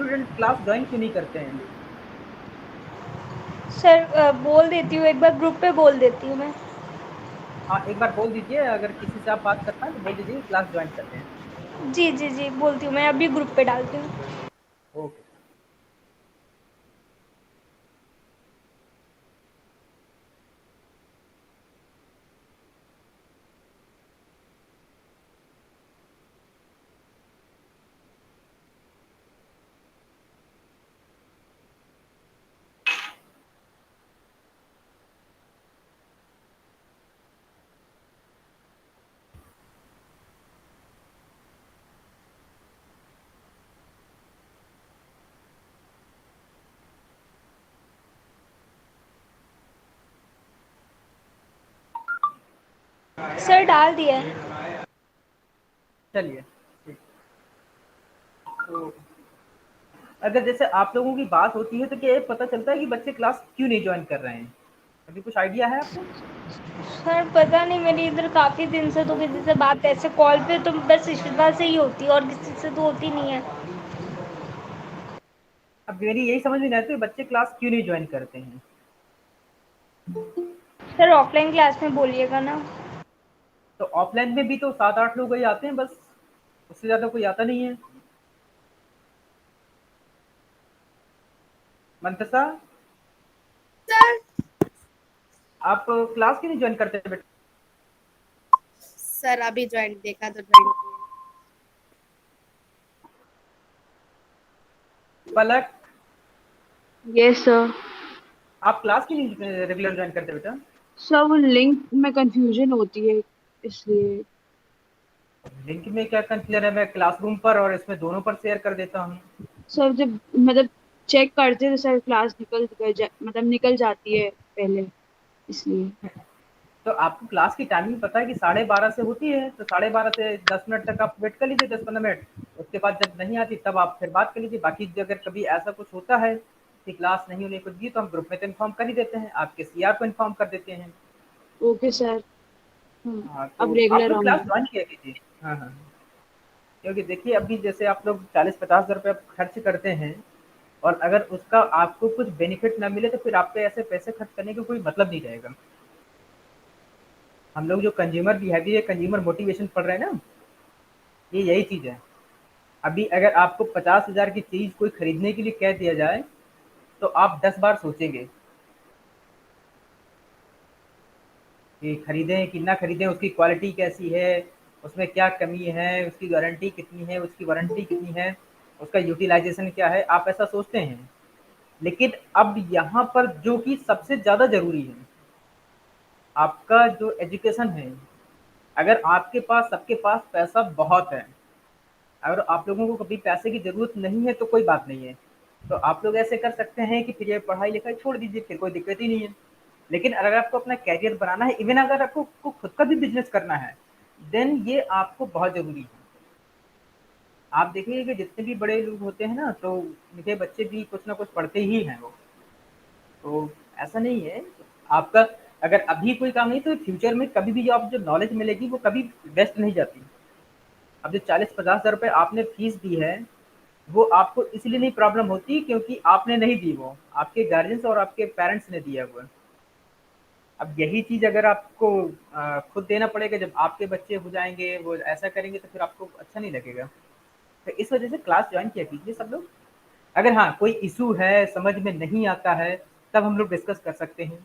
Student class join क्यों नहीं करते हैं? सर बोल देती हूँ, एक बार ग्रुप पे बोल देती हूँ मैं। हाँ, एक बार बोल दीजिए, अगर किसी से आप बात करना है तो बोल दीजिए कि क्लास ज्वाइन कर लें। जी जी जी, बोलती हूँ मैं, अभी ग्रुप पे डालती हूँ। ओके। सर डाल दिया है। चलिए, ठीक। तो अगर जैसे आप लोगों की बात होती है तो क्या ये पता चलता है कि बच्चे क्लास क्यों नहीं ज्वाइन कर रहे हैं? अभी कुछ आइडिया है आपको? सर पता नहीं, मेरी इधर काफ़ी दिन से तो किसी से बात ऐसे कॉल पे तो बस इशिता से ही होती है और किसी से तो होती नहीं है। अब मेरी यही समझ में नहीं आती बच्चे क्लास क्यों नहीं ज्वाइन करते हैं। सर ऑफलाइन क्लास में बोलिएगा ना। तो ऑफलाइन में भी तो 7-8 लोग ही आते हैं बस, उससे ज़्यादा कोई आता नहीं है। मंतसा, सर आप क्लास क्यों नहीं ज्वाइन करते बेटा? सर अभी ज्वाइन देखा तो ज्वाइन किया। पलक, यस सर। आप क्लास क्यों नहीं रेगुलर ज्वाइन करते बेटा? सर वो लिंक में कंफ्यूजन होती है इसलिए। लिंक में क्या कंफ्यूजन है? मैं क्लासरूम पर और इसमें दोनों पर शेयर कर देता हूँ। सर जब मतलब चेक करते तो सर क्लास मतलब निकल जाती है पहले, इसलिए। तो आपको क्लास की टाइमिंग पता है कि 12:30 से होती है, तो 12:30 से 10 मिनट तक आप वेट कर लीजिए, 10-15 मिनट। उसके बाद जब नहीं आती तब आप फिर बात कर लीजिए। बाकी अगर कभी ऐसा कुछ होता है कि क्लास नहीं होने कुछ भी, तो हम ग्रुप में तो इन्फॉर्म कर ही देते हैं, आपके सीआर को इन्फॉर्म कर देते हैं। Okay sir. हाँ, हाँ, अब तो आप रेगुलर लोग क्लास आऊंगी। ज्वाइन किया कीजिए। हाँ हाँ, क्योंकि देखिए अभी जैसे आप लोग 40-50 हज़ार रुपये खर्च करते हैं, और अगर उसका आपको कुछ बेनिफिट ना मिले तो फिर आप पे ऐसे पैसे खर्च करने का कोई मतलब नहीं रहेगा। हम लोग जो कंज्यूमर बिहेवियर, कंज्यूमर मोटिवेशन पढ़ रहे हैं ना, ये यही चीज़ है। अभी अगर आपको 50,000 की चीज़ कोई खरीदने के लिए कह दिया जाए तो आप 10 बार सोचेंगे कि खरीदें कि ना खरीदें, उसकी क्वालिटी कैसी है, उसमें क्या कमी है, उसकी गारंटी कितनी है, उसकी वारंटी कितनी है, उसका यूटिलाइजेशन क्या है, आप ऐसा सोचते हैं। लेकिन अब यहाँ पर जो कि सबसे ज़्यादा ज़रूरी है, आपका जो एजुकेशन है। अगर आपके पास, सबके पास पैसा बहुत है, अगर आप लोगों को कभी पैसे की ज़रूरत नहीं है तो कोई बात नहीं है, तो आप लोग ऐसे कर सकते हैं कि फिर ये पढ़ाई लिखाई छोड़ दीजिए, फिर कोई दिक्कत ही नहीं है। लेकिन अगर आपको अपना कैरियर बनाना है, इवन अगर आपको खुद का भी बिजनेस करना है, देन ये आपको बहुत ज़रूरी है। आप देखिए कि जितने भी बड़े लोग होते हैं ना, तो उनके बच्चे भी कुछ ना कुछ पढ़ते ही हैं वो। तो ऐसा नहीं है, आपका अगर अभी कोई काम नहीं तो फ्यूचर में कभी भी आप जो नॉलेज मिलेगी वो कभी वेस्ट नहीं जाती। अब जो 40-50 हज़ार रुपये आपने फीस दी है, वो आपको इसलिए नहीं प्रॉब्लम होती क्योंकि आपने नहीं दी, वो आपके गार्जियंस और आपके पेरेंट्स ने दिया हुआ है। अब यही चीज़ अगर आपको खुद देना पड़ेगा, जब आपके बच्चे हो जाएंगे वो ऐसा करेंगे तो फिर आपको अच्छा नहीं लगेगा। तो इस वजह से क्लास ज्वाइन किया कीजिए सब लोग। अगर हाँ कोई इशू है, समझ में नहीं आता है, तब हम लोग डिस्कस कर सकते हैं।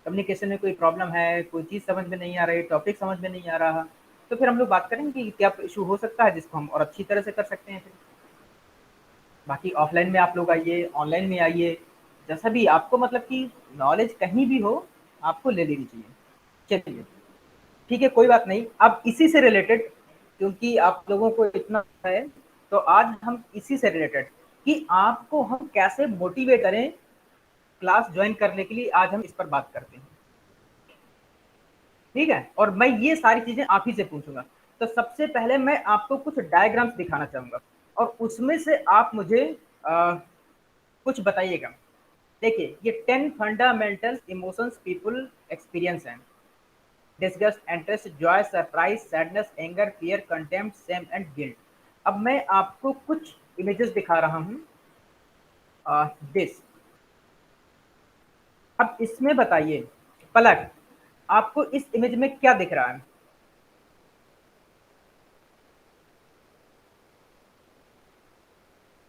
कम्युनिकेशन में कोई प्रॉब्लम है, कोई चीज़ समझ में नहीं आ रही, टॉपिक समझ में नहीं आ रहा, तो फिर हम लोग बात करेंगे कि क्या इशू हो सकता है जिसको हम और अच्छी तरह से कर सकते हैं फिर। बाकी ऑफलाइन में आप लोग आइए, ऑनलाइन में आइए, जैसा भी आपको मतलब कि नॉलेज कहीं भी हो, आपको ले लेनी चाहिए। चलिए, ठीक है, कोई बात नहीं। अब इसी से रिलेटेड, क्योंकि आप लोगों को इतना है, तो आज हम इसी से रिलेटेड कि आपको हम कैसे मोटिवेट करें क्लास ज्वाइन करने के लिए, आज हम इस पर बात करते हैं। ठीक है, और मैं ये सारी चीजें आप ही से पूछूंगा। तो सबसे पहले मैं आपको कुछ डायग्राम्स दिखाना चाहूंगा, और उसमें से आप मुझे कुछ बताइएगा। देखिए, ये 10 फंडामेंटल इमोशंस पीपल एक्सपीरियंस हैं: disgust, interest, Joy, surprise, sadness, anger, fear, contempt, shame and guilt. अब मैं आपको कुछ इमेजेस दिखा रहा हूँ, दिस। अब इसमें बताइए पलक, आपको इस इमेज में क्या दिख रहा है?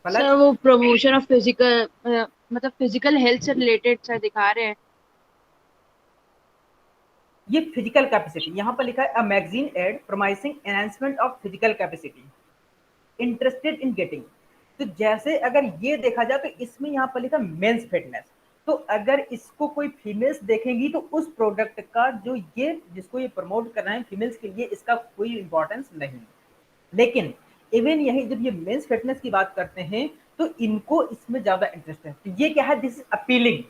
पलक, सर वो प्रमोशन ऑफ फिजिकल मतलब फिजिकल हेल्थ से रिलेटेड सर दिखा रहे हैं। ये फिजिकल कैपेसिटी यहाँ पर लिखा है, a magazine ad promising enhancement of physical capacity, interested in getting. तो जैसे अगर ये देखा जाए तो इसमें यहाँ पर लिखा मेंस फिटनेस, तो अगर इसको कोई फीमेल्स देखेंगी तो उस प्रोडक्ट का जो ये जिसको ये प्रमोट कर रहे हैं फीमेल्स के लिए, इसका कोई इंपॉर्टेंस नहीं। लेकिन इवन यही जब ये मेंस फिटनेस की बात करते हैं तो इनको इसमें ज्यादा इंटरेस्ट है। तो ये क्या है, दिस इज अपीलिंग।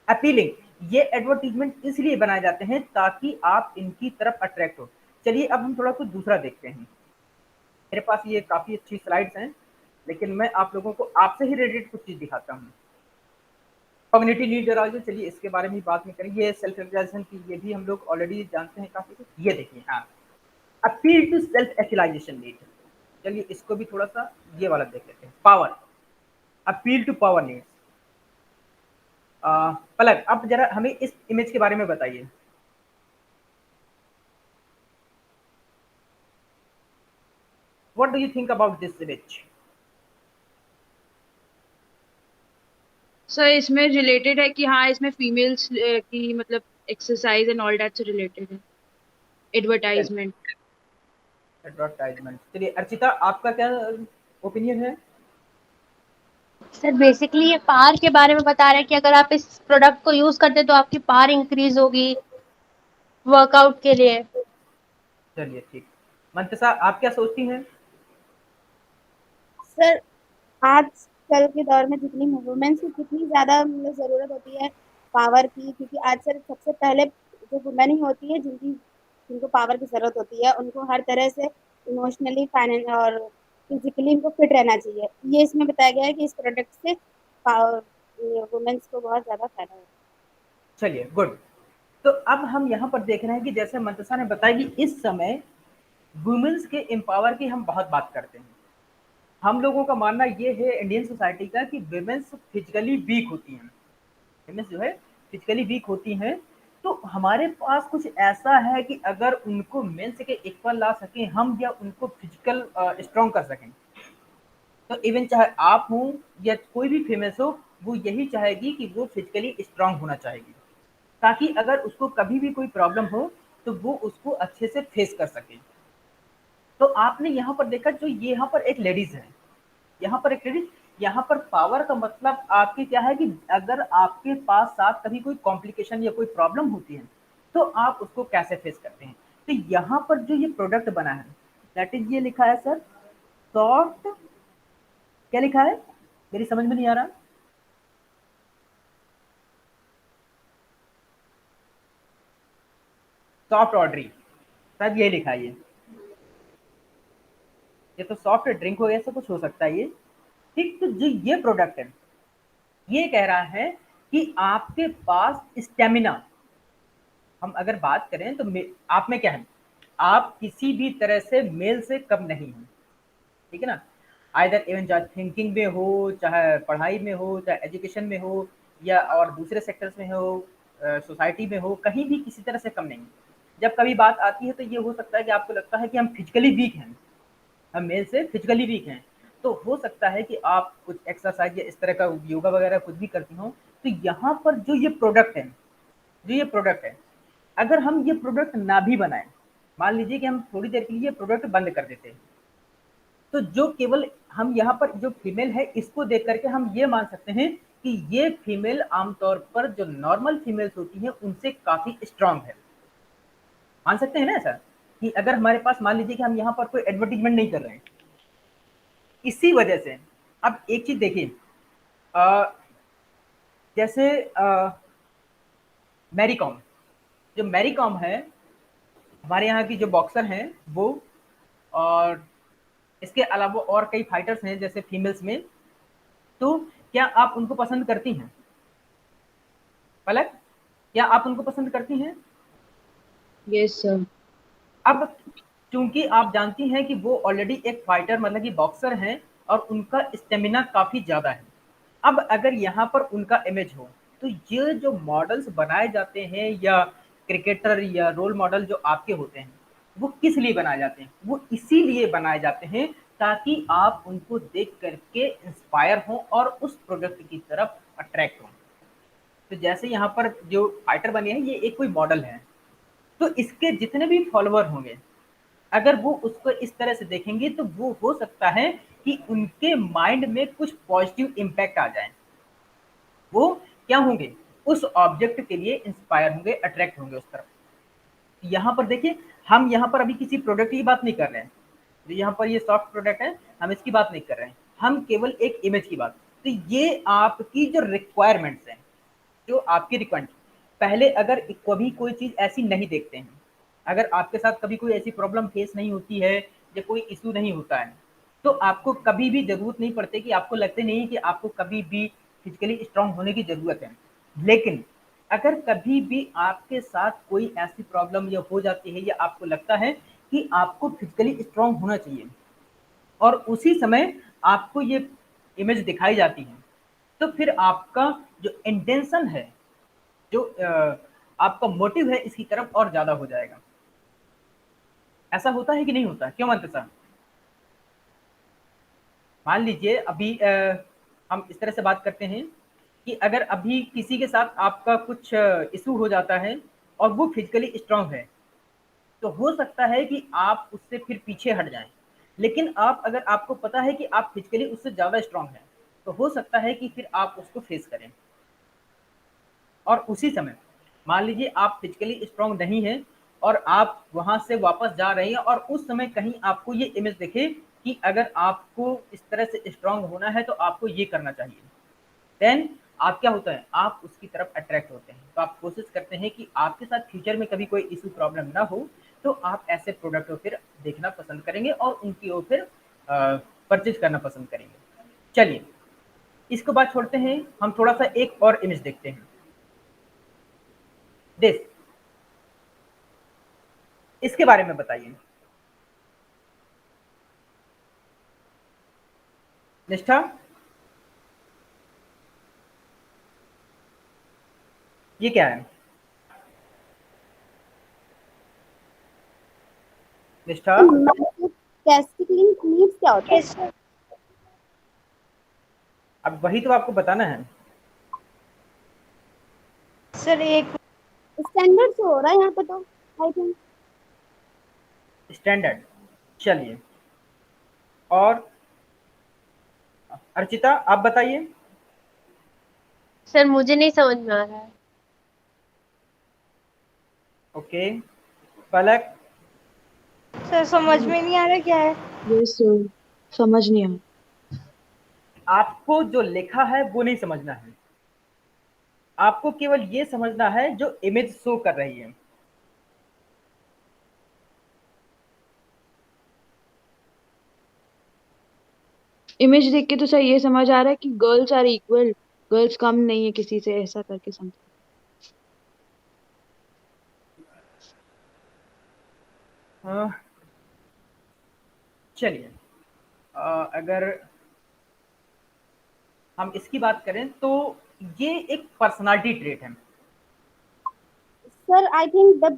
अपीलिंग ये एडवर्टीजमेंट इसलिए बनाए जाते हैं ताकि आप इनकी तरफ अट्रैक्ट हो। चलिए अब हम थोड़ा कुछ दूसरा देखते हैं। मेरे पास ये काफी अच्छी स्लाइड्स हैं, लेकिन मैं आप लोगों को आपसे ही रिलेटेड कुछ चीज दिखाता हूँ। कॉग्निटिव नीड अराउजल, चलिए इसके बारे में बात नहीं करेंगे। ये सेल्फ रियलाइजेशन की ये भी हम लोग ऑलरेडी जानते हैं काफी कुछ। ये देखिए, हाँ, appeal to self actualization need. चलिए इसको भी थोड़ा सा ये वाला देख लेते हैं, power, appeal to power needs. Palak, अब जरा हमें इस इमेज के बारे में बताइए। What do you think about this image? Sir इसमें रिलेटेड है कि हाँ इसमें फीमेल्स की मतलब एक्सरसाइज एंड ऑल दैट से रिलेटेड है, एडवर्टाइजमेंट। एडवर्टाइजमेंट। चलिए अर्चिता, आपका क्या ओपिनियन है? सर बेसिकली ये पार के बारे में बता रहे हैं कि अगर आप इस प्रोडक्ट को यूज करते हैं तो आपकी पार इंक्रीज होगी वर्कआउट के लिए। चलिए ठीक। मंतसा, आप क्या सोचती हैं? सर आजकल के दौर में जितनी वुमेन्स की कितनी ज्यादा मतलब जरूरत होती है पावर की, क्योंकि आज सर सबसे पहले जो वुमेन ही होती है जिनको पावर की जरूरत होती है, उनको हर तरह से इमोशनली फाइनेंस और फिजिकली इनको फिट रहना चाहिए। ये इसमें बताया गया है कि इस प्रोडक्ट से वुमेन्स को बहुत ज्यादा फायदा होता चलिए गुड। तो अब हम यहाँ पर देख रहे हैं कि जैसे मंतसा ने बताया कि इस समय वुमेन्स के एम्पावर की हम बहुत बात करते हैं। हम लोगों का मानना ये है इंडियन सोसाइटी का कि वुमेन्स फिजिकली वीक होती हैं, वुमेन्स जो है फिजिकली वीक होती हैं। तो हमारे पास कुछ ऐसा है कि अगर उनको मेंस के इक्वल ला सकें हम, या उनको फिजिकल स्ट्रॉन्ग कर सकें, तो इवन चाहे आप हो या कोई भी फीमेल्स हो, वो यही चाहेगी कि वो फिजिकली स्ट्रांग होना चाहेगी, ताकि अगर उसको कभी भी कोई प्रॉब्लम हो तो वो उसको अच्छे से फेस कर सके। तो आपने यहाँ पर देखा, जो ये यहाँ पर एक लेडीज है, यहाँ पर एक लेडीज, यहाँ पर पावर का मतलब आपकी क्या है कि अगर आपके पास साथ कभी कोई कॉम्प्लिकेशन या कोई प्रॉब्लम होती है तो आप उसको कैसे फेस करते हैं। तो यहाँ पर जो ये प्रोडक्ट बना है, दैट इज, ये लिखा है सर सॉफ्ट, क्या लिखा है मेरी समझ में नहीं आ रहा। सॉफ्ट ऑर्डरी, शायद ये लिखा है। ये तो सॉफ्ट ड्रिंक हो, ऐसा कुछ हो सकता है ये। ठीक, तो जो ये प्रोडक्ट है ये कह रहा है कि आपके पास स्टेमिना, हम अगर बात करें तो आप में क्या है, आप किसी भी तरह से मेल से कम नहीं हैं, ठीक है ना। आइदर इवन चाहे थिंकिंग में हो, चाहे पढ़ाई में हो, चाहे एजुकेशन में हो, या और दूसरे सेक्टर्स में हो, सोसाइटी में हो, कहीं भी किसी तरह से कम नहीं। जब कभी बात आती है तो ये हो सकता है कि आपको लगता है कि हम फिजिकली वीक हैं, हम मेल से फिजिकली वीक हैं, तो हो सकता है कि आप कुछ एक्सरसाइज या इस तरह का योगा वगैरह कुछ भी करती हो। तो यहाँ पर जो ये प्रोडक्ट है, जो ये प्रोडक्ट है, अगर हम ये प्रोडक्ट ना भी बनाएं, मान लीजिए कि हम थोड़ी देर के लिए प्रोडक्ट बंद कर देते हैं, तो जो केवल हम यहाँ पर जो फीमेल है इसको देख करके हम ये मान सकते हैं कि ये फीमेल आमतौर पर जो नॉर्मल फीमेल्स होती हैं उनसे काफी स्ट्रांग है। मान सकते हैं ना ऐसा, कि अगर हमारे पास मान लीजिए कि हम यहाँ पर कोई एडवर्टीजमेंट नहीं कर रहे हैं, इसी वजह से। अब एक चीज देखिए, जैसे मैरी कॉम, जो मैरी कॉम है हमारे यहाँ की जो बॉक्सर हैं वो, और इसके अलावा और कई फाइटर्स हैं जैसे फीमेल्स में, तो क्या आप उनको पसंद करती हैं पलक? क्या आप उनको पसंद करती हैं? Yes sir. अब चूंकि आप जानती हैं कि वो ऑलरेडी एक फाइटर मतलब कि बॉक्सर हैं और उनका स्टेमिना काफी ज्यादा है, अब अगर यहाँ पर उनका इमेज हो, तो ये जो मॉडल्स बनाए जाते हैं या क्रिकेटर या रोल मॉडल जो आपके होते हैं, वो किस लिए बनाए जाते हैं? वो इसीलिए बनाए जाते हैं ताकि आप उनको देख करके इंस्पायर हों और उस प्रोडक्ट की तरफ अट्रैक्ट हों। तो जैसे यहाँ पर जो फाइटर बने हैं, ये एक कोई मॉडल है, तो इसके जितने भी फॉलोवर होंगे, अगर वो उसको इस तरह से देखेंगे तो वो हो सकता है कि उनके माइंड में कुछ पॉजिटिव इम्पैक्ट आ जाए। वो क्या होंगे, उस ऑब्जेक्ट के लिए इंस्पायर होंगे, अट्रैक्ट होंगे उस तरफ। यहाँ पर देखिए, हम यहाँ पर अभी किसी प्रोडक्ट की बात नहीं कर रहे हैं, जो यहाँ पर ये सॉफ्ट प्रोडक्ट है, हम इसकी बात नहीं कर रहे हैं, हम केवल एक इमेज की बात। तो ये आपकी जो रिक्वायरमेंट्स हैं, जो आपकी रिक्वायरमेंट, पहले अगर कभी कोई चीज़ ऐसी नहीं देखते हैं, अगर आपके साथ कभी कोई ऐसी प्रॉब्लम फेस नहीं होती है या कोई इशू नहीं होता है, तो आपको कभी भी ज़रूरत नहीं पड़ती, कि आपको लगते नहीं कि आपको कभी भी फिजिकली स्ट्रांग होने की ज़रूरत है। लेकिन अगर कभी भी आपके साथ कोई ऐसी प्रॉब्लम या हो जाती है, या आपको लगता है कि आपको फिजिकली स्ट्रांग होना चाहिए, और उसी समय आपको ये इमेज दिखाई जाती है, तो फिर आपका जो इंटेंशन है, जो आपका मोटिव है इसकी तरफ और ज़्यादा हो जाएगा। ऐसा होता है कि नहीं होता? क्यों मनते साहब? मान लीजिए अभी हम इस तरह से बात करते हैं कि अगर अभी किसी के साथ आपका कुछ इशू हो जाता है और वो फिजिकली स्ट्रांग है, तो हो सकता है कि आप उससे फिर पीछे हट जाएं। लेकिन आप, अगर आपको पता है कि आप फिजिकली उससे ज़्यादा स्ट्रांग हैं, तो हो सकता है कि फिर आप उसको फेस करें। और उसी समय मान लीजिए आप फिजिकली स्ट्रांग नहीं हैं और आप वहां से वापस जा रहे हैं, और उस समय कहीं आपको ये इमेज दिखे कि अगर आपको इस तरह से स्ट्रांग होना है तो आपको ये करना चाहिए, देन आप क्या होता है, आप उसकी तरफ अट्रैक्ट होते हैं। तो आप कोशिश करते हैं कि आपके साथ फ्यूचर में कभी कोई इशू प्रॉब्लम ना हो, तो आप ऐसे प्रोडक्ट को फिर देखना पसंद करेंगे और उनकी ओर फिर परचेज करना पसंद करेंगे। चलिए, इसको बात छोड़ते हैं, हम थोड़ा सा एक और इमेज देखते हैं। दिस, इसके बारे में बताइए निष्ठा। ये क्या है निष्ठा? कैस्टिकलिंग नीड्स क्या होता है? Yes sir. अब वही तो आपको बताना है। सर एक स्टैंडर्ड से हो रहा है यहाँ पे तो, आई थिंक। स्टैंडर्ड, चलिए। और अर्चिता, आप बताइए। सर मुझे नहीं समझ में आ रहा है। ओके, पलक। सर समझ में नहीं आ रहा क्या है। यस सर, समझ नहीं आया। आपको जो लिखा है वो नहीं समझना है, आपको केवल ये समझना है जो इमेज शो कर रही है। इमेज देख के तो सर ये समझ आ रहा है कि गर्ल्स आर इक्वल, गर्ल्स कम नहीं है किसी से, ऐसा करके समझ। हाँ, चलिए, अगर हम इसकी बात करें तो ये एक पर्सनालिटी ट्रेट है। सर आई थिंक द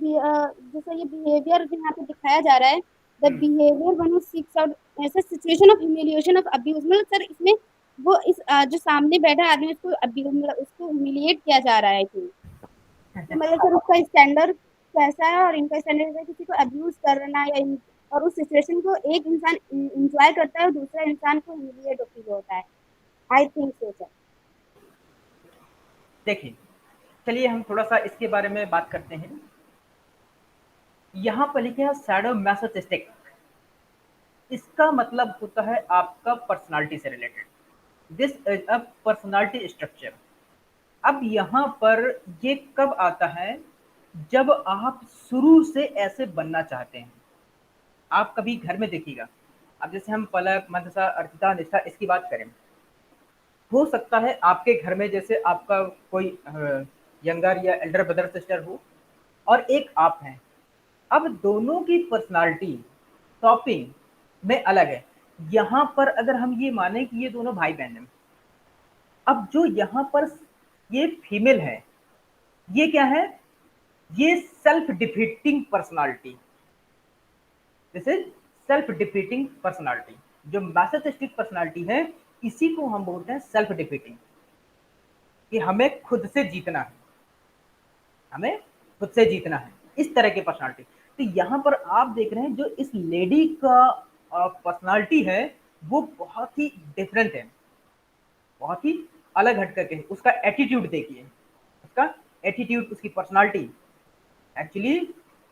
जैसे ये बिहेवियर जो यहाँ पे दिखाया जा रहा है, the behaviour one who seeks out ऐसा situation of humiliation of abuse, मतलब सर इसमें वो इस जो सामने बैठा आदमी उसको अब्यूज, मतलब उसको ह्यूमिलिएट किया जा रहा है आई थिंक। तो मतलब सर उसका स्टैंडर्ड कैसा है, और इनका स्टैंडर्ड कैसा है, किसी को अब्यूज करना या और उस सिचुएशन को एक इंसान इंजॉय करता है और दूसरा इंसान को ह्यूमिलिएट फील होता है। I think so sir. देखिए, चलिए हम थोड़ा सा इसके बारे में बात करते हैं। यहाँ पर लिखे हैं शैडो मैसोचिस्टिक, इसका मतलब होता है आपका पर्सनालिटी से related. This is a personality structure. अब यहाँ पर ये कब आता है, जब आप शुरू से ऐसे बनना चाहते हैं। आप कभी घर में देखिएगा, अब जैसे हम पलक, मंदसा, अर्चिता, निष्ठा इसकी बात करें, हो सकता है आपके घर में जैसे आपका कोई यंगर या एल्डर ब्रदर सिस्टर हो और एक आप हैं। अब दोनों की पर्सनालिटी शॉपिंग में अलग है। यहाँ पर अगर हम ये माने कि ये दोनों भाई बहन हैं, अब जो यहाँ पर ये फीमेल है, ये क्या है, ये self defeating personality, this is self defeating personality. जो मैसोचिस्टिक पर्सनालिटी है इसी को हम बोलते हैं सेल्फ डिफीटिंग, कि हमें खुद से जीतना है, हमें खुद से जीतना है, इस तरह की पर्सनालिटी। तो यहाँ पर आप देख रहे हैं जो इस लेडी का पर्सनालिटी है वो बहुत ही डिफरेंट है, बहुत ही अलग हट करके। उसका एटीट्यूड देखिए, उसका एटीट्यूड, उसकी personality. Actually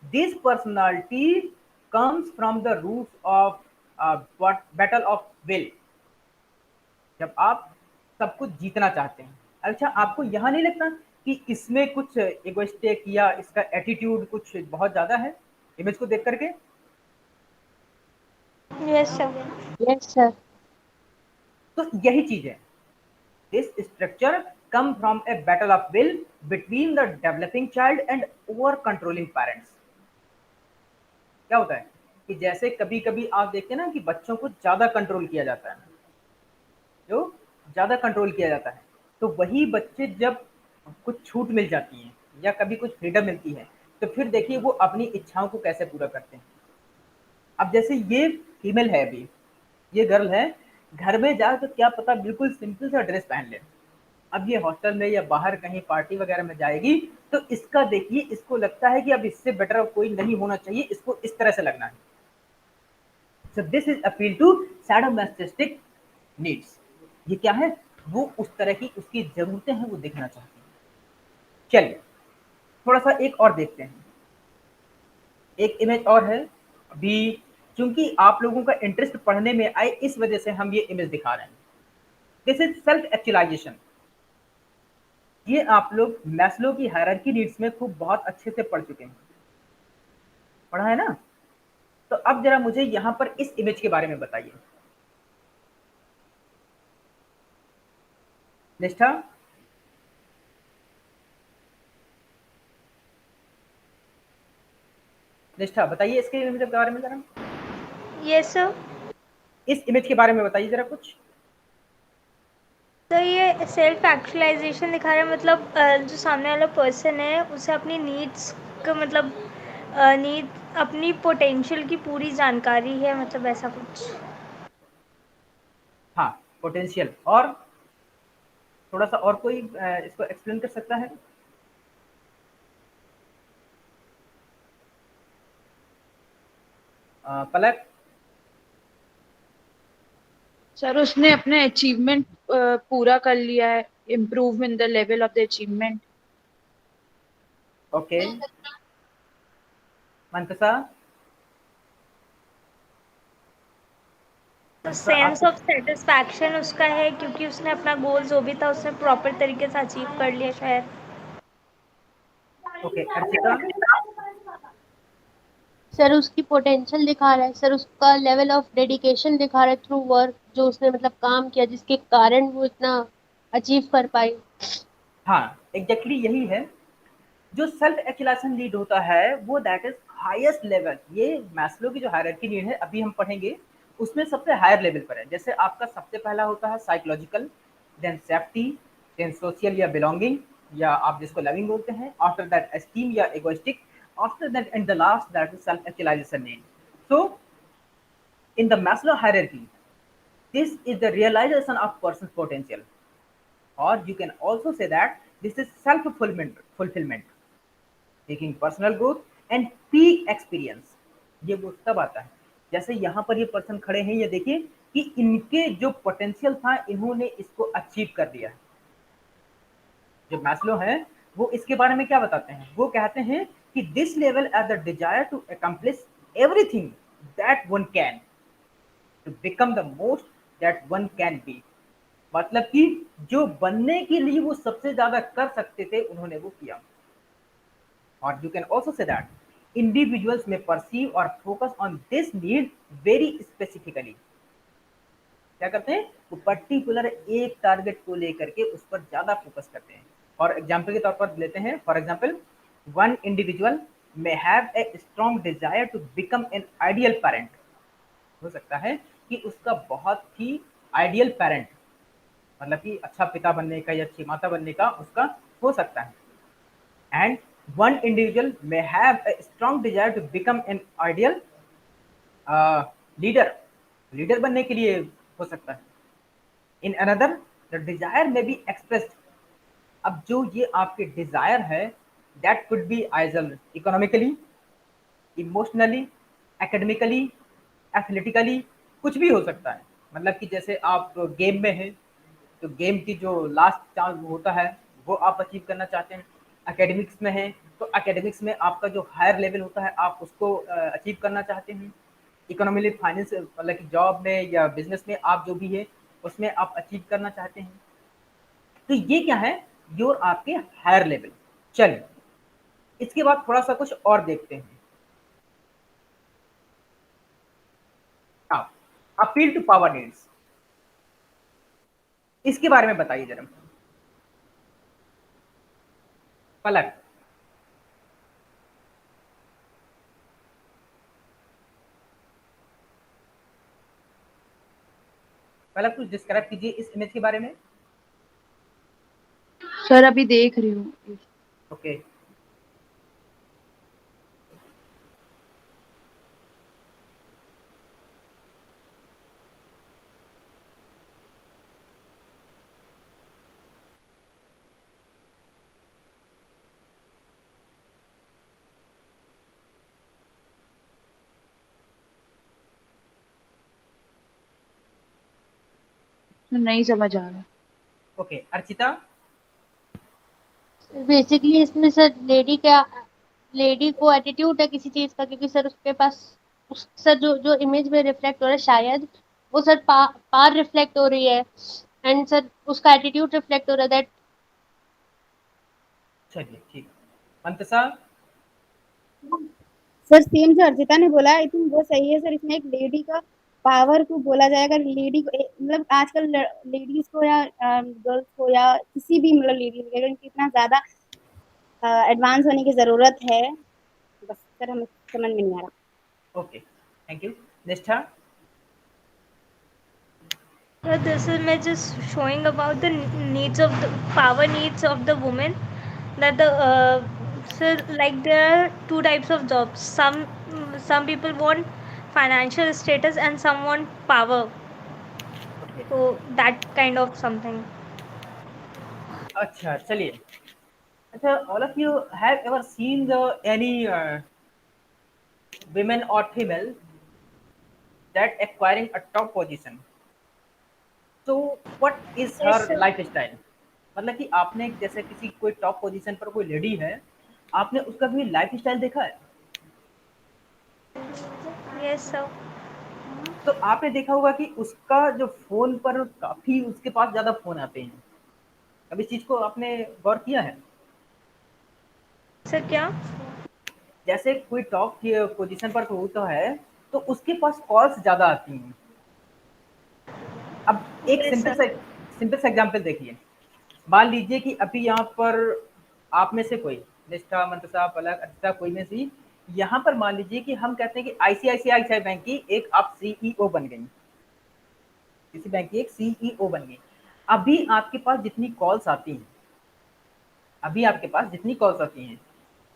this personality comes from the roots of battle of will, जब आप सब कुछ जीतना चाहते हैं। अच्छा, आपको यहाँ नहीं लगता कि इसमें कुछ इगोइस्टिक या इसका एटीट्यूड कुछ बहुत ज्यादा है इमेज को देख करके? Yes sir. Yes sir. तो यही चीज है, this structure come from a battle of will between the developing child and over controlling parents. क्या होता है कि जैसे कभी कभी आप देखते हैं ना कि बच्चों को ज्यादा कंट्रोल किया जाता है, जो ज्यादा कंट्रोल किया जाता है, तो वही बच्चे जब कुछ छूट मिल जाती है या कभी कुछ फ्रीडम मिलती है तो फिर देखिए वो अपनी इच्छाओं को कैसे पूरा करते हैं। अब जैसे ये फीमेल है, अभी ये गर्ल है, घर में जा तो क्या पता बिल्कुल सिंपल सा ड्रेस पहन ले, अब ये हॉस्टल में या बाहर कहीं पार्टी वगैरह में जाएगी तो इसका देखिए, इसको लगता है कि अब इससे बेटर अब कोई नहीं होना चाहिए, इसको इस तरह से लगना है। So this is appeal to sadomasochistic needs. ये क्या है, वो उस तरह की उसकी जरूरतें हैं वो देखना चाहती है। चलिए थोड़ा सा एक और देखते हैं, एक इमेज और है। अभी चूंकि आप लोगों का इंटरेस्ट पढ़ने में आए इस वजह से हम ये इमेज दिखा रहे हैं। This is self actualization. ये आप लोग मैस्लो की हायरार्की नीड्स में खूब बहुत अच्छे से पढ़ चुके हैं, पढ़ा है ना? तो अब जरा मुझे यहां पर इस इमेज के बारे में बताइए निष्ठा। निष्ठा बताइए इसके इमेज के बारे में जरा, यस सर। इस इमेज के बारे में बताइए जरा कुछ। तो ये सेल्फ एक्चुअलाइजेशन दिखा रहा है, मतलब जो सामने वाला पर्सन है उसे अपनी नीड्स का मतलब नीड, अपनी पोटेंशियल की पूरी जानकारी है, मतलब ऐसा कुछ। हाँ, पोटेंशियल। और थोड़ा सा और कोई इसको एक्सप्लेन कर सकता है? पलक। सर उसने अपने अचीवमेंट पूरा कर लिया है, improve in the level of the achievement. Okay, Mantasa. तो सेंस ऑफ सेटिस्फैक्शन उसका है क्योंकि उसने अपना गोल जो भी था उसने प्रॉपर तरीके से अचीव कर लिया शायद। ओके, अर्चिका। सर उसकी पोटेंशियल दिखा रहा है, सर उसका लेवल ऑफ डेडिकेशन दिखा रहा है थ्रू वर्क, जो उसने मतलब काम किया जिसके कारण वो इतना अचीव कर पाई। हाँ, एग्जैक्टली यही है जो सेल्फ एक्चुअलाइजेशन नीड होता है, वो दैट इज हाईएस्ट लेवल। ये मैस्लो की जो हायरार्की नीड है अभी हम पढ़ेंगे उसमें सबसे हायर लेवल पर है। जैसे आपका सबसे पहला होता है psychological, then safety, then social या बिलोंगिंग, या आप जिसको लविंग बोलते हैं, आफ्टर दैट एस्टीम या egoistic, after that and the last that is self actualization need. So in the Maslow hierarchy, this is the realization of person's potential, or you can also say that this is self fulfillment, taking personal growth and peak experience। ये वो तब आता है जैसे यहाँ पर ये person खड़े हैं, ये देखिए कि इनके जो पोटेंशियल था इन्होंने इसको अचीव कर दिया है। जो मैस्लो है वो इसके बारे में क्या बताते हैं, वो कहते हैं कि this level as the desire to accomplish everything that one can to become the most that one can be. मतलब कि जो बनने के लिए वो सबसे ज्यादा कर सकते थे उन्होंने वो किया। और you can also say that individuals में परसीव और focus on this need very specifically. क्या करते हैं, वो पर्टिकुलर एक टारगेट को लेकर के उस पर ज्यादा फोकस करते हैं। और एग्जाम्पल के तौर पर लेते हैं, for example one individual may have a strong desire to become an ideal parent. हो सकता है कि उसका बहुत ही आइडियल पेरेंट मतलब कि अच्छा पिता बनने का या अच्छी माता बनने का उसका हो सकता है। And one individual may have a strong desire to become an ideal leader, leader बनने के लिए हो सकता है। In another the desire may be expressed, अब जो ये आपके डिजायर है दैट कुड बी आइजल इकोनॉमिकली, इमोशनली, एकेडमिकली, एथलेटिकली, कुछ भी हो सकता है। मतलब कि जैसे आप गेम में हैं तो गेम की जो लास्ट चांस होता है वो आप अचीव करना चाहते हैं। एकेडमिक्स में हैं तो एकेडमिक्स में आपका जो हायर लेवल होता है आप उसको अचीव करना चाहते हैं। इकोनॉमिकली फाइनेंस मतलब कि जॉब में या बिजनेस में आप जो भी है उसमें आप अचीव करना चाहते हैं। तो ये क्या है, योर आपके हायर लेवल। चलिए इसके बाद थोड़ा सा कुछ और देखते हैं। अपील टू पावर नीड्स, इसके बारे में बताइए जरा पलक। पलक कुछ डिस्क्राइब कीजिए इस इमेज के बारे में। सर अभी देख रही हूँ। ओके नहीं समझ आ रहा। ओके अर्चिता। बेसिकली इसमें सर लेडी को एटीट्यूड है किसी चीज का, क्योंकि सर उसके पास सर जो जो इमेज में रिफ्लेक्ट हो रहा है शायद वो सर पार रिफ्लेक्ट हो रही है, एंड सर उसका एटीट्यूड रिफ्लेक्ट हो रहा है दैट। चलिए ठीक। मंतसा। सर सेम जो अर्चिता ने बोला आई थिंक वो सही है सर। इसमें एक लेडी का पावर को बोला जाएगा, लेडी को मतलब आजकल लेडीज को या गर्ल्स को या किसी भी मतलब लेडीज को कितना ज्यादा एडवांस होने की जरूरत है, बस सर हमें समझ में नहीं आ रहा। Okay thank you. निष्ठा। This is me just showing about the needs of the power needs of the woman. That the so like there are two types of jobs. Some people want financial status and some want power. Okay So that kind of something. अच्छा चलिए। अच्छा all of you have ever seen the any women or female that acquiring a top position, so what is her Yes, sir. lifestyle? मतलब कि आपने जैसे किसी कोई top position पर कोई लेडी है, आपने उसका भी लाइफ स्टाइल देखा है? Yes, sir. तो आपने देखा होगा कि उसका जो फोन पर काफी उसके पास ज्यादा फोन आते हैं। अब इस चीज को आपने गौर किया है? सर क्या? जैसे कोई टॉप पोजीशन पर कोई होता है तो उसके पास कॉल्स ज्यादा आती हैं। अब एक Yes, sir. सिंपल सा एग्जांपल देखिए। मान लीजिए कि अभी यहाँ पर आप में से कोई, निष्ठा, मंतसा, पलक, अर्चिता, कोई में से यहाँ पर मान लीजिए कि हम कहते हैं कि आईसीआईसीआई बैंक की एक आप सीईओ बन गई, किसी बैंक की एक सीईओ बन गई। अभी आपके पास जितनी कॉल्स आती हैं, अभी आपके पास जितनी कॉल्स आती हैं,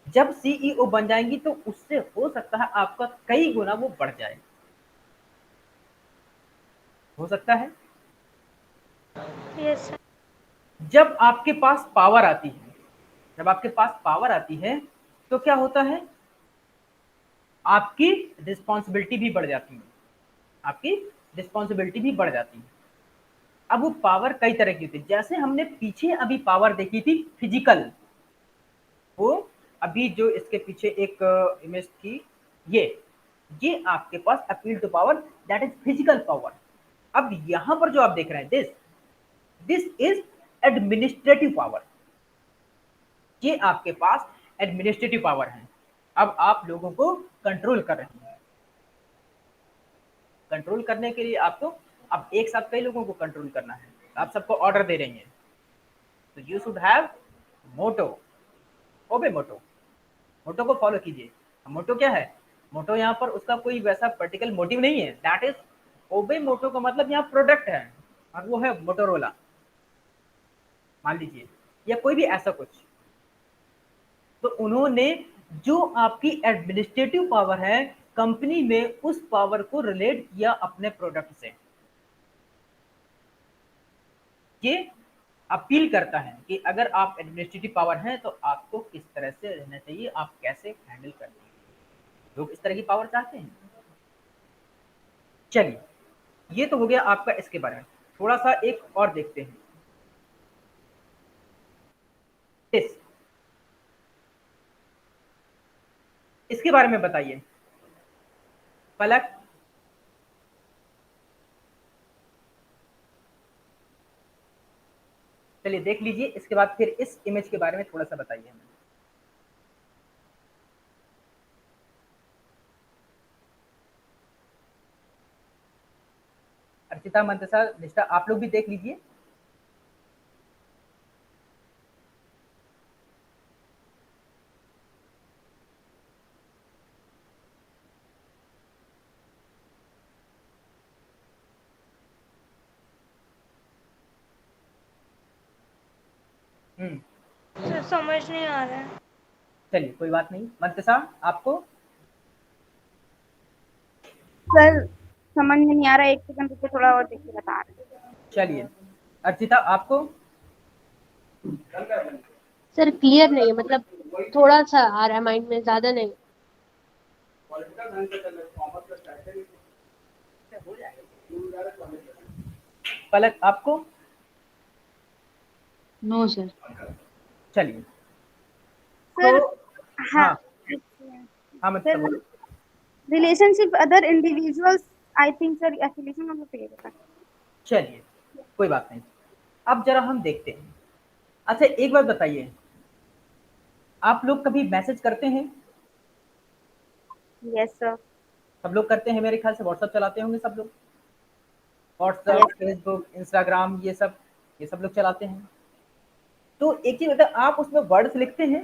जब सीईओ बन जाएंगी तो उससे हो सकता है आपका कई गुना वो बढ़ जाए। हो सकता है। Yes, sir. जब आपके पास पावर आती है, जब आपके पास पावर आती है तो क्या होता है, आपकी रिस्पॉन्सिबिलिटी भी बढ़ जाती है, आपकी रिस्पॉन्सिबिलिटी भी बढ़ जाती है। अब वो पावर कई तरह की होती है, जैसे हमने पीछे अभी पावर देखी थी फिजिकल, वो अभी जो इसके पीछे एक इमेज थी, ये आपके पास appeal to power, that is physical power. अब यहां पर जो आप देख रहे हैं दिस इज एडमिनिस्ट्रेटिव पावर, ये आपके पास एडमिनिस्ट्रेटिव पावर है। अब आप लोगों को कंट्रोल कर रहे हैं। कंट्रोल करने के लिए आपको अब एक साथ कई लोगों को कंट्रोल करना है, आप सबको ऑर्डर दे रही हैं, तो यू शुड हैव मोटो, ओबे मोटो, मोटो को फॉलो कीजिए। मोटो क्या है? मोटो यहाँ पर उसका कोई वैसा पर्टिकुलर मोटिव नहीं है, दैट इज ओबे मोटो का मतलब यहाँ प्रोडक्ट है और वो है मोटोरोला। मान लीजिए, या कोई भी ऐसा कुछ, तो उन्होंने जो आपकी एडमिनिस्ट्रेटिव पावर है कंपनी में, उस पावर को रिलेट किया अपने प्रोडक्ट से। ये अपील करता है कि अगर आप एडमिनिस्ट्रेटिव पावर हैं तो आपको किस तरह से रहना चाहिए, आप कैसे हैंडल करते हैं। लोग इस तरह की पावर चाहते हैं। चलिए, ये तो हो गया आपका इसके बारे में। थोड़ा सा एक और देखते हैं, इसके बारे में बताइए पलक। चलिए देख लीजिए, इसके बाद फिर इस इमेज के बारे में थोड़ा सा बताइए हमें। अर्चिता, मंतसा, निष्ठा, आप लोग भी देख लीजिए। सर समझ नहीं आ रहा है। चलिए कोई बात नहीं। मंतसा, आपको? सर समझ में नहीं आ रहा, 1 सेकंड रुको, थोड़ा और देख के बता रहे हैं। चलिए, अर्चिता आपको? सर क्लियर नहीं है, मतलब थोड़ा सा आ रहा है माइंड में, ज्यादा नहीं। पलक आपको? No sir. चलिए, सर तो हाँ, हाँ हाँ, मतलब सर बोलो। Relationship other individuals, I think sir affiliation हम लोग पे होता है। चलिए कोई बात नहीं, अब जरा हम देखते हैं। अच्छा एक बात बताइए, आप लोग कभी मैसेज करते हैं? Yes sir. सब लोग करते हैं मेरे ख्याल से, व्हाट्सएप चलाते होंगे सब लोग, व्हाट्सएप, यस फेसबुक, इंस्टाग्राम, ये सब लोग चलाते हैं। तो एक चीज बता, आप उसमें वर्ड्स लिखते हैं?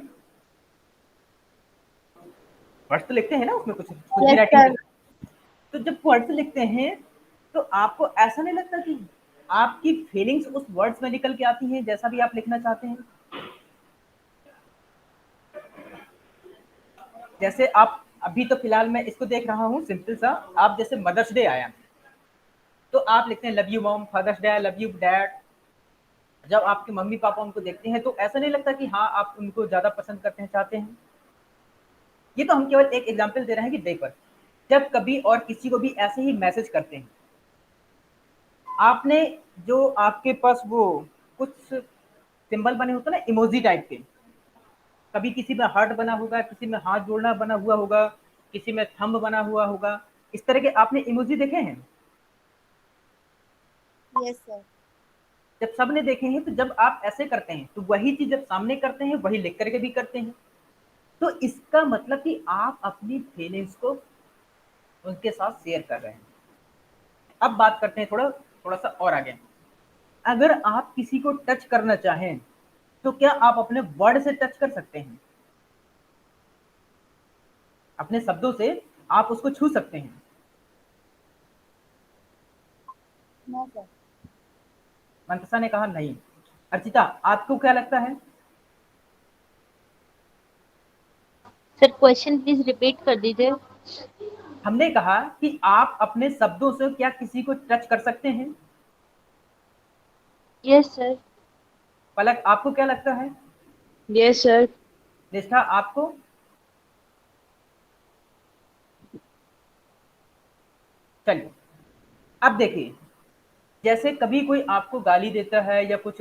वर्ड्स तो लिखते हैं ना उसमें, कुछ कुछ भी यस राइटिंग सर। करते हैं। तो जब वर्ड्स लिखते हैं तो आपको ऐसा नहीं लगता कि आपकी फीलिंग्स उस वर्ड्स में निकल के आती हैं, जैसा भी आप लिखना चाहते हैं? जैसे आप अभी तो फिलहाल मैं इसको देख रहा हूँ सिंपल सा, आप जैसे मदर्स डे आया तो आप लिखते हैं love you mom, father's day love you dad. जब आपके मम्मी पापा उनको देखते हैं तो ऐसा नहीं लगता कि हाँ आप उनको ज्यादा पसंद करते हैं, चाहते हैं? ये तो हम केवल एक एग्जांपल दे रहे हैं कि देखो, जब कभी और किसी को भी ऐसे ही मैसेज करते हैं, आपने जो आपके पास वो कुछ सिंबल बने होते हैं ना, इमोजी टाइप के, कभी किसी में हार्ट बना होगा, किसी में हाथ जोड़ना बना हुआ होगा, किसी में थंब बना हुआ होगा, इस तरह के आपने इमोजी देखे हैं? Yes sir. जब सबने देखे हैं तो जब आप ऐसे करते हैं तो वही चीज जब सामने करते हैं वही लिख करके भी करते हैं। तो इसका मतलब कि आप अपनी फीलिंग्स को उनके साथ शेयर कर रहे हैं। अब बात करते हैं थोड़ा थोड़ा सा और आगे। अगर आप किसी को टच करना चाहें तो क्या आप अपने वर्ड से टच कर सकते हैं? अपने शब्दों से आप उसको छू सकते हैं? No sir. मंतसा ने कहा नहीं। अर्चिता, आपको क्या लगता है? सर क्वेश्चन प्लीज रिपीट कर दीजिए। हमने कहा कि आप अपने शब्दों से क्या किसी को टच कर सकते हैं? Yes sir. पलक, आपको क्या लगता है? Yes sir. निष्ठा, आपको? चलिए, अब देखिए, जैसे कभी कोई आपको गाली देता है या कुछ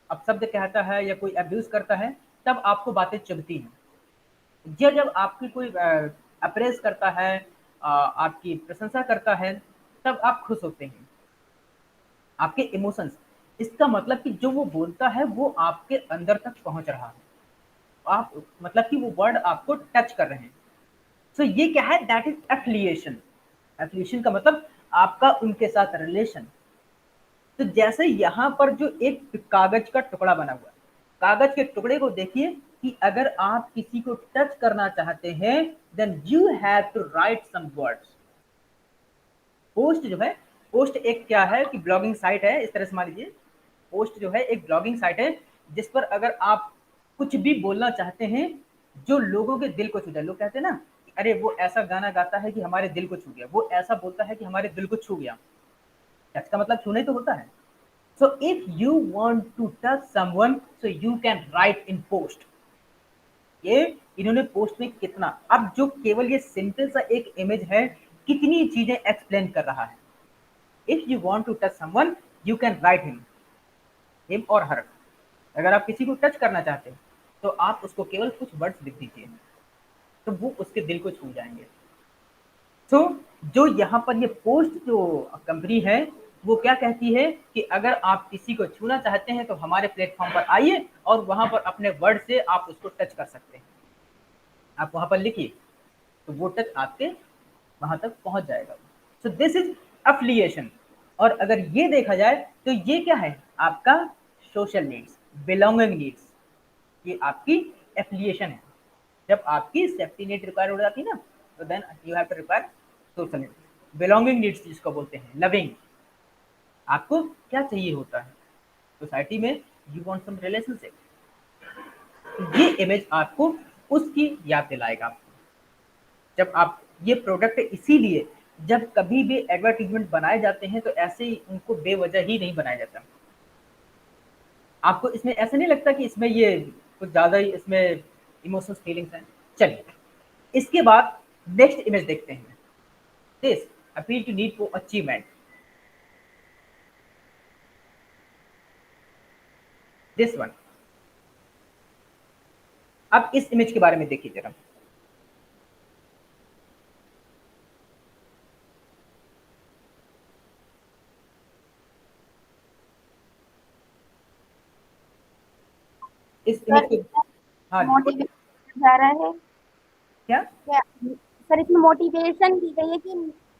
अपशब्द कहता है या कोई अब्यूज करता है, तब आपको बातें चुभती हैं। जब आपकी कोई अप्रेस करता है, आपकी प्रशंसा करता है, तब आप खुश होते हैं। आपके इमोशंस, इसका मतलब कि जो वो बोलता है वो आपके अंदर तक पहुंच रहा है, आप मतलब कि वो वर्ड आपको टच कर रहे हैं। सो ये क्या है? That is affiliation. एफिलिएशन का मतलब आपका उनके साथ रिलेशन। तो जैसे यहाँ पर जो एक कागज का टुकड़ा बना हुआ है, कागज के टुकड़े को देखिए कि अगर आप किसी को टच करना चाहते हैं then you have to write some words. Post जो है, पोस्ट एक क्या है कि ब्लॉगिंग साइट है, इस तरह से मान लीजिए पोस्ट जो है एक ब्लॉगिंग साइट है जिस पर अगर आप कुछ भी बोलना चाहते हैं जो लोगों के दिल को छू जाए। लोग कहते हैं ना कि अरे वो ऐसा गाना गाता है कि हमारे दिल को छू गया, वो ऐसा बोलता है कि हमारे दिल को छू गया। टच का मतलब छूना ही तो होता है। So if you want to touch someone, so you can write in post। ये इन्होंने पोस्ट में कितना, अब जो केवल ये सिंपल सा एक इमेज है कितनी चीजें एक्सप्लेन कर रहा है। If you want to touch someone you can write him or her. अगर आप किसी को टच करना चाहते हैं तो आप उसको केवल कुछ वर्ड्स लिख दीजिए, तो वो उसके दिल को छू जाएंगे। तो जो यहाँ पर ये पोस्ट जो कंपनी है वो क्या कहती है कि अगर आप किसी को छूना चाहते हैं तो हमारे प्लेटफॉर्म पर आइए और वहां पर अपने वर्ड से आप उसको टच कर सकते हैं। आप वहां पर लिखिए तो वो टच आपके वहां तक पहुंच जाएगा। सो दिस इज अफिलिएशन। और अगर ये देखा जाए तो ये क्या है, आपका सोशल नीड्स, बिलोंगिंग नीड्स, ये आपकी एफिलिएशन है। जब आपकी सेफ्टी नीड रिक्वायर हो जाती है ना, तो then you have to require social need, belonging needs जिसको बोलते हैं, लविंग। आपको क्या चाहिए होता है सोसाइटी में, यू वांट सम रिलेशनशिप। ये इमेज आपको उसकी याद दिलाएगा आपको। जब आप ये प्रोडक्ट, इसीलिए जब कभी भी एडवर्टीजमेंट बनाए जाते हैं तो ऐसे ही उनको बेवजह ही नहीं बनाया जाता। आपको इसमें ऐसा नहीं लगता कि इसमें ये कुछ ज्यादा ही इसमें इमोशंस फीलिंग्स हैं। चलिए इसके बाद नेक्स्ट इमेज देखते हैं। This appeal to need for achievement. This one. अब इस इमेज के बारे में देखिए जरा। इस इमेज को, हाँ मोटिवेशन जा रहा है क्या क्या सर? इसमें मोटिवेशन दी गई है कि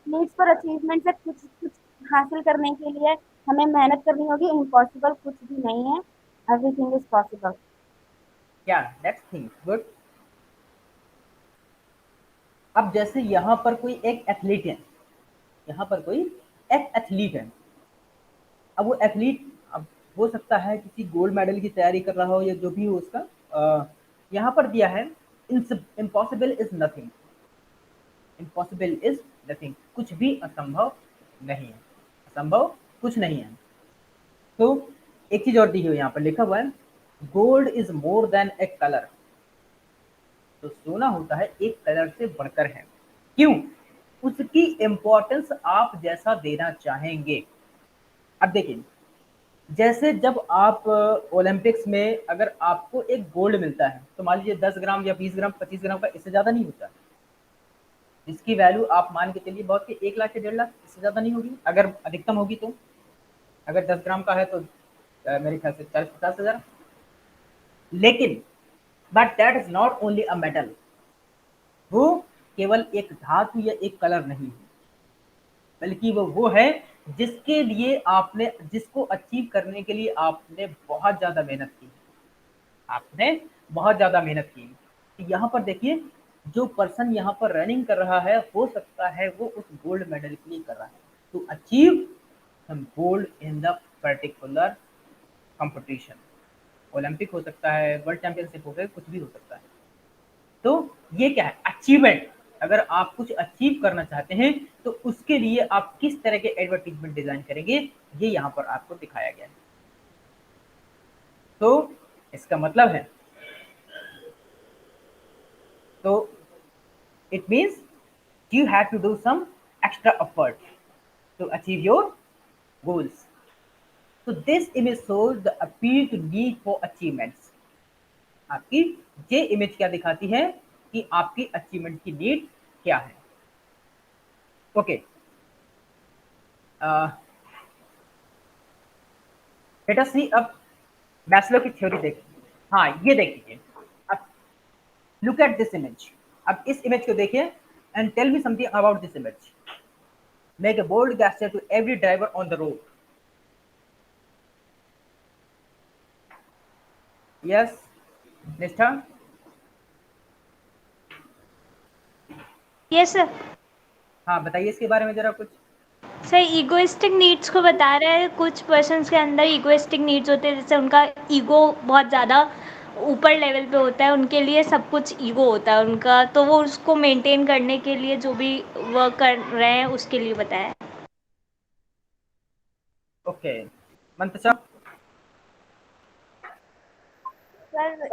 नीड्स फॉर अचीवमेंट से कुछ कुछ हासिल करने के लिए हमें मेहनत करनी होगी। इम्पॉसिबल कुछ भी नहीं है, एवरीथिंग इज पॉसिबल। क्या, दैट्स थिंग गुड। अब जैसे यहाँ पर कोई एक एथलीट है, यहाँ पर कोई एक एथलीट है। अब वो एथलीट, अब हो सकता है किसी गोल्ड मेडल की तैयारी कर रहा हो या जो भी हो उसका। यहाँ पर दिया है impossible is nothing. Impossible is nothing, कुछ भी असंभव नहीं है, असंभव कुछ नहीं है। तो एक चीज और दी हुई यहाँ पर लिखा हुआ है, gold is more than A colour. तो सोना होता है एक कलर से बढ़कर है। क्यों? उसकी इंपॉर्टेंस आप जैसा देना चाहेंगे। अब देखिए, जैसे जब आप ओलंपिक्स में अगर आपको एक गोल्ड मिलता है तो मान लीजिए 10 ग्राम या 20 ग्राम 25 ग्राम का, इससे ज्यादा नहीं होता, जिसकी वैल्यू आप मान के चलिए बहुत कि 1 लाख या 1.5 लाख, इससे ज्यादा नहीं होगी अगर अधिकतम होगी तो। अगर 10 ग्राम का है तो मेरे ख्याल से 40-50 हजार। लेकिन but that is not only a metal. वो केवल एक धातु या एक कलर नहीं है, बल्कि वो है जिसके लिए आपने, जिसको अचीव करने के लिए आपने बहुत ज्यादा मेहनत की, आपने बहुत ज्यादा मेहनत की। तो यहाँ पर देखिए, जो पर्सन यहाँ पर रनिंग कर रहा है हो सकता है वो उस गोल्ड मेडल के लिए कर रहा है, to achieve some gold in the particular competition. Olympic हो सकता है, वर्ल्ड चैंपियनशिप हो गए, कुछ भी हो सकता है। तो ये क्या है, अचीवमेंट। अगर आप कुछ अचीव करना चाहते हैं तो उसके लिए आप किस तरह के एडवर्टीजमेंट डिजाइन करेंगे, ये यहाँ पर आपको दिखाया गया है। तो इसका मतलब है, तो it means you have to do some extra effort to achieve your goals. So this image shows the appeal to need for achievements। आपकी ये इमेज क्या दिखाती है कि आपकी अचीवमेंट की नीड क्या है। ओके, लेट अस सी अब मैस्लो की थ्योरी देखिए। हाँ ये देखिए, अब लुक एट दिस इमेज। अब इस इमेज को देखिए and tell me something about this image. Make a bold gesture to every driver on the road. Yes, निष्ठा? Yes sir. हाँ बताइए इसके बारे में जरा कुछ। सर ईगोइस्टिक नीड्स को बता रहा है, कुछ पर्सन्स के अंदर ईगोइस्टिक नीड्स होते हैं, जैसे उनका ईगो बहुत ज़्यादा ऊपर लेवल पे होता है, उनके लिए सब कुछ ईगो होता है उनका, तो वो उसको मेंटेन करने के लिए जो भी वर्क कर रहे हैं उसके लिए बताया। Okay, Mantasha. Sir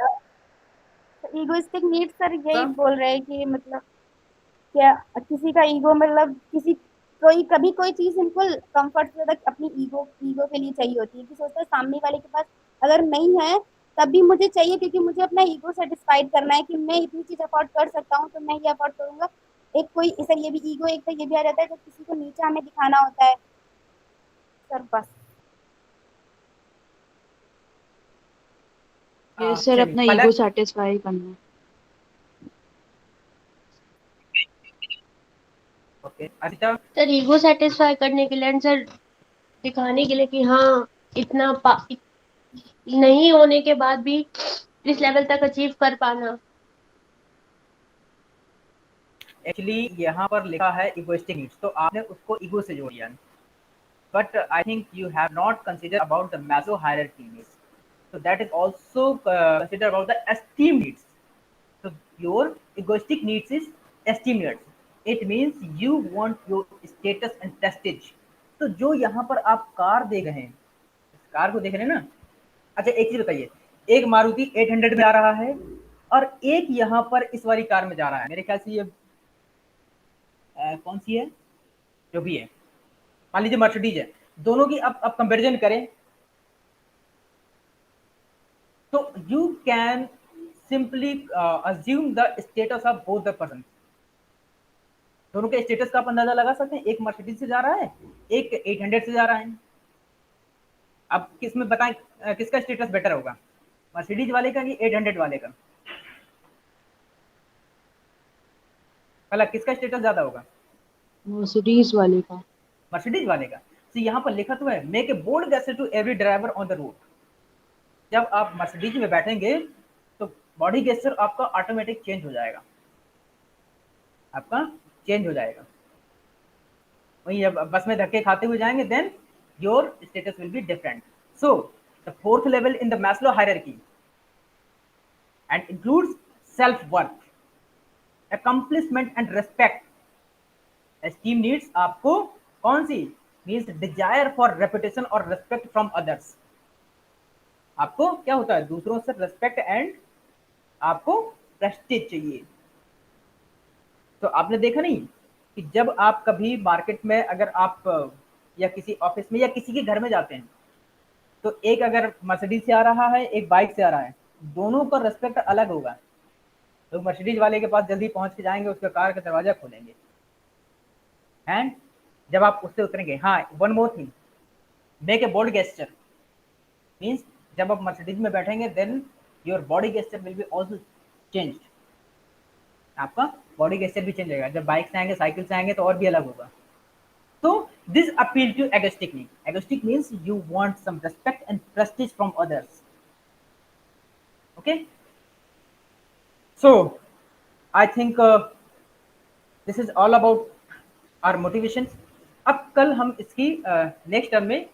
egoistic need sir यही बोल रहे हैं कि मतलब क्या किसी का ईगो मतलब किसी कोई कभी कोई चीज इनको कंफर्ट से ज्यादा अपनी ईगो ईगो के लिए चाहिए होती है कि सोचता है सामने वाले के पास अगर नहीं है तब भी मुझे चाहिए क्योंकि मुझे अपना ईगो सेटिस्फाइड करना है कि मैं इतनी चीज अफोर्ड कर सकता हूँ तो मैं ये अफोर्ड करूंगा। एक कोई सर ये भी ईगो एक तो ये भी आ जाता है जब किसी को नीचा हमें दिखाना होता है सर बस। ये सर चलिए अपना ईगो पलक। सेटिस्फाई करना। Okay Asita. Sir ego satisfy करने के लिए एंड सर दिखाने के लिए कि हाँ इतना नहीं होने के बाद भी इस लेवल तक अचीव कर पाना। एक्चुअली यहाँ पर लिखा है इगोइस्टिक नीड्स, तो आपने उसको ईगो से जोड़ दिया, but I think you have not considered about the Maslow hierarchy needs. So that is also considered about the esteem needs. So your egoistic needs is esteem needs. It means you want your status and prestige. तो जो यहाँ पर आप car देख रहे हैं, car को देख रहे हैं ना। अच्छा एक चीज बताइए, एक मारुति 800 में आ रहा है और एक यहाँ पर इस वाली कार में जा रहा है, मेरे ख्याल से ये कौन सी है, जो भी है, मान लीजिए मर्सिडीज है, दोनों की अब कंपैरिजन करें तो you can simply assume the status of both the person. दोनों के स्टेटस का आप अंदाजा लगा सकते हैं, एक मर्सिडीज से जा रहा है, एक 800 से जा रहा है। अब किस में बताएं किसका स्टेटस बेटर होगा, मर्सिडीज वाले का कि 800 वाले का? भला किसका स्टेटस ज्यादा होगा? मर्सिडीज वाले का। मर्सिडीज वाले का। तो यहाँ पर लिखा तो है make a bold gesture to every driver on the road. जब आप मर्सिडीज में बैठेंगे तो बॉडी गेस्चर आपका ऑटोमेटिक चेंज हो जाएगा, आपका चेंज हो जाएगा। वहीं जब बस में धक्के खाते हुए जाएंगे then your status will be different. So the fourth level in the Maslow hierarchy and includes self worth, accomplishment and respect. Esteem needs आपको कौन सी मीन्स डिजायर फॉर रेपुटेशन और रेस्पेक्ट फ्रॉम अदर्स। आपको क्या होता है, दूसरों से रेस्पेक्ट एंड आपको प्रेस्टीज चाहिए। तो आपने देखा नहीं कि जब आप कभी मार्केट में अगर आप या किसी ऑफिस में या किसी के घर में जाते हैं तो एक अगर मर्सिडीज से आ रहा है एक बाइक से आ रहा है, दोनों का रेस्पेक्ट अलग होगा। तो मर्सिडीज वाले के पास जल्दी पहुंच के जाएंगे, उसका कार का दरवाजा खोलेंगे। एंड जब आप उससे उतरेंगे, हाँ one more thing, make a bold gesture means जब आप मर्सिडीज में बैठेंगे then your body gesture will be also changed. आपका बॉडी गेस्चर भी चेंज होगा। जब बाइक से आएंगे साइकिल से आएंगे तो और भी अलग होगा। तो this appeal to egoistic need. Egoistic means you want some respect and prestige from others. Okay, so I think this is all about our motivation. अब कल हम इसकी नेक्स्ट टर्म में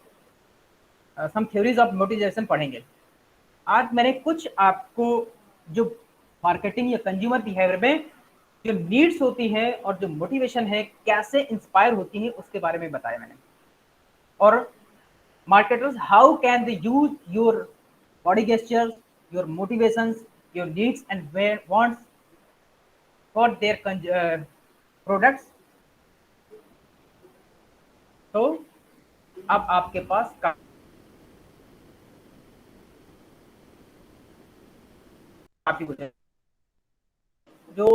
सम थ्योरीज ऑफ मोटिवेशन पढ़ेंगे। आज मैंने कुछ आपको जो मार्केटिंग या कंज्यूमर बिहेवियर में जो नीड्स होती है और जो मोटिवेशन है कैसे इंस्पायर होती है उसके बारे में बताया मैंने। और marketers how can they use your body gestures, your motivations, your needs and wants for their products. तो अब आपके पास काफी कुछ है जो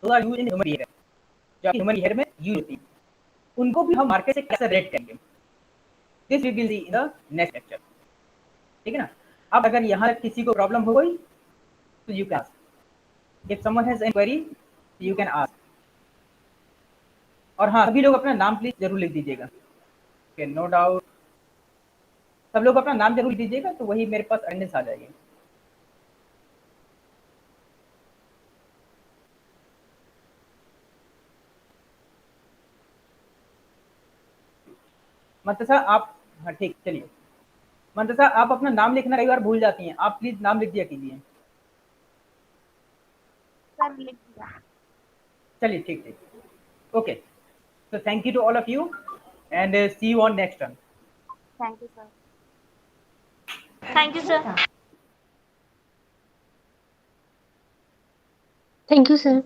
यूज इन ह्यूमन बिहेवियर, जो ह्यूमन बिहेवियर में यूज होती है, उनको भी हम मार्केट से कैसे रेट करेंगे, this we will see in the next lecture. ठीक है ना। अब अगर यहाँ किसी को प्रॉब्लम हो गई तो you can ask, if someone has any query you can ask. और हाँ सभी लोग अपना नाम प्लीज जरूर लिख दीजिएगा। ओके, नो डाउट, सब लोग अपना नाम जरूर लिख दीजिएगा तो वही मेरे पास अटेंडेंस आ जाएगी। मंतसा आप, हाँ ठीक, चलिए मंतसा आप अपना नाम लिखना कई बार भूल जाती हैं, आप प्लीज नाम लिख दिया कीजिए। सर लिख दिया। चलिए ठीक ठीक, okay, so thank you to all of you and see you on next one. Thank you sir. Thank you sir. Thank you sir.